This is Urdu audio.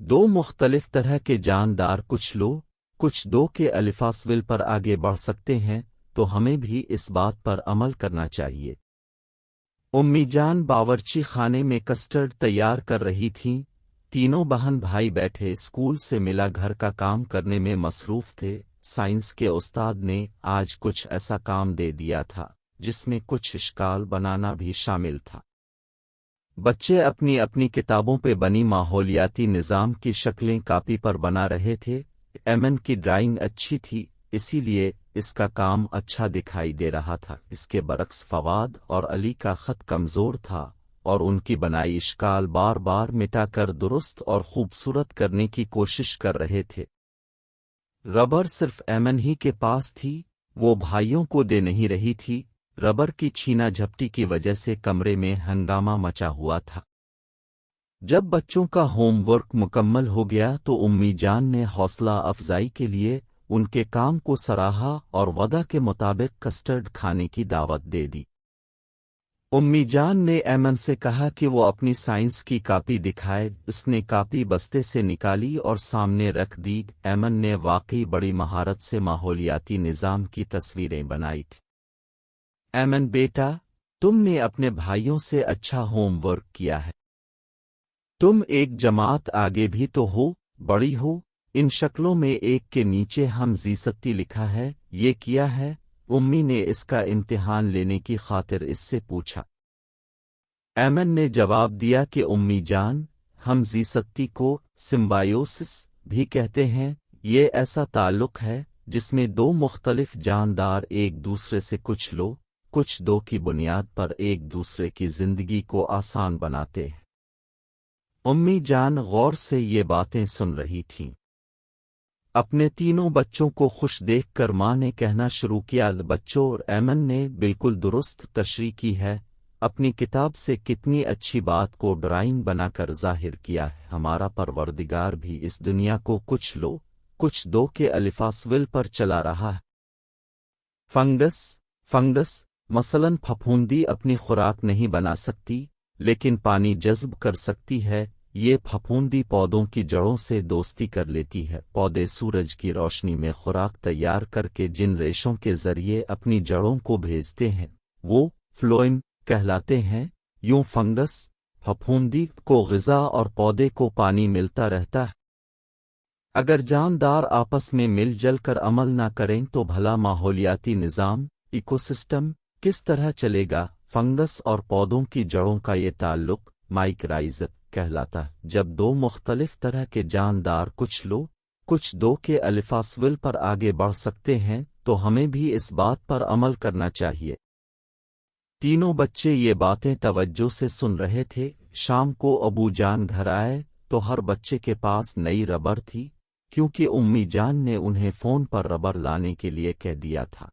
دو مختلف طرح کے جاندار کچھ دو کے الفاظ پر آگے بڑھ سکتے ہیں، تو ہمیں بھی اس بات پر عمل کرنا چاہیے۔ امی جان باورچی خانے میں کسٹرڈ تیار کر رہی تھیں۔ تینوں بہن بھائی بیٹھے اسکول سے ملا گھر کا کام کرنے میں مصروف تھے۔ سائنس کے استاد نے آج کچھ ایسا کام دے دیا تھا جس میں کچھ اشکال بنانا بھی شامل تھا۔ بچے اپنی اپنی کتابوں پہ بنی ماحولیاتی نظام کی شکلیں کاپی پر بنا رہے تھے۔ ایمن کی ڈرائنگ اچھی تھی، اسی لیے اس کا کام اچھا دکھائی دے رہا تھا۔ اس کے برعکس فواد اور علی کا خط کمزور تھا اور ان کی بنائی اشکال بار بار مٹا کر درست اور خوبصورت کرنے کی کوشش کر رہے تھے۔ ربر صرف ایمن ہی کے پاس تھی، وہ بھائیوں کو دے نہیں رہی تھی۔ ربر کی چھینا جھپٹی کی وجہ سے کمرے میں ہنگامہ مچا ہوا تھا۔ جب بچوں کا ہوم ورک مکمل ہو گیا تو امی جان نے حوصلہ افزائی کے لیے ان کے کام کو سراہا اور وعدہ کے مطابق کسٹرڈ کھانے کی دعوت دے دی۔ امی جان نے ایمن سے کہا کہ وہ اپنی سائنس کی کاپی دکھائے۔ اس نے کاپی بستے سے نکالی اور سامنے رکھ دی۔ ایمن نے واقعی بڑی مہارت سے ماحولیاتی نظام کی تصویریں بنائی تھیں۔ ایمن بیٹا، تم نے اپنے بھائیوں سے اچھا ہوم ورک کیا ہے۔ تم ایک جماعت آگے بھی تو ہو، بڑی ہو۔ ان شکلوں میں ایک کے نیچے ہم زیستی لکھا ہے، یہ کیا ہے؟ امی نے اس کا امتحان لینے کی خاطر اس سے پوچھا۔ ایمن نے جواب دیا کہ امی جان، ہم زیستی کو سمبایوسس بھی کہتے ہیں۔ یہ ایسا تعلق ہے جس میں دو مختلف جاندار ایک دوسرے سے کچھ دو کی بنیاد پر ایک دوسرے کی زندگی کو آسان بناتے ہیں۔ امی جان غور سے یہ باتیں سن رہی تھیں۔ اپنے تینوں بچوں کو خوش دیکھ کر ماں نے کہنا شروع کیا، بچوں، اور ایمن نے بالکل درست تشریح کی ہے، اپنی کتاب سے کتنی اچھی بات کو ڈرائنگ بنا کر ظاہر کیا ہے۔ ہمارا پروردگار بھی اس دنیا کو کچھ دو کے الفاظ پر چلا رہا ہے۔ فنگس مثلاً پھپھوندی اپنی خوراک نہیں بنا سکتی، لیکن پانی جذب کر سکتی ہے۔ یہ پھپھوندی پودوں کی جڑوں سے دوستی کر لیتی ہے۔ پودے سورج کی روشنی میں خوراک تیار کر کے جن ریشوں کے ذریعے اپنی جڑوں کو بھیجتے ہیں وہ فلوئم کہلاتے ہیں۔ یوں فنگس، پھپھوندی کو غذا اور پودے کو پانی ملتا رہتا ہے۔ اگر جاندار آپس میں مل جل کر عمل نہ کریں تو بھلا ماحولیاتی نظام، ایکوسسٹم کس طرح چلے گا؟ فنگس اور پودوں کی جڑوں کا یہ تعلق مائکرائزت کہلاتا ہے۔ جب دو مختلف طرح کے جاندار کچھ دو کے الفاظ پر آگے بڑھ سکتے ہیں تو ہمیں بھی اس بات پر عمل کرنا چاہیے۔ تینوں بچے یہ باتیں توجہ سے سن رہے تھے۔ شام کو ابو جان گھر آئے تو ہر بچے کے پاس نئی ربر تھی، کیونکہ امی جان نے انہیں فون پر ربر لانے کے لیے کہہ دیا تھا۔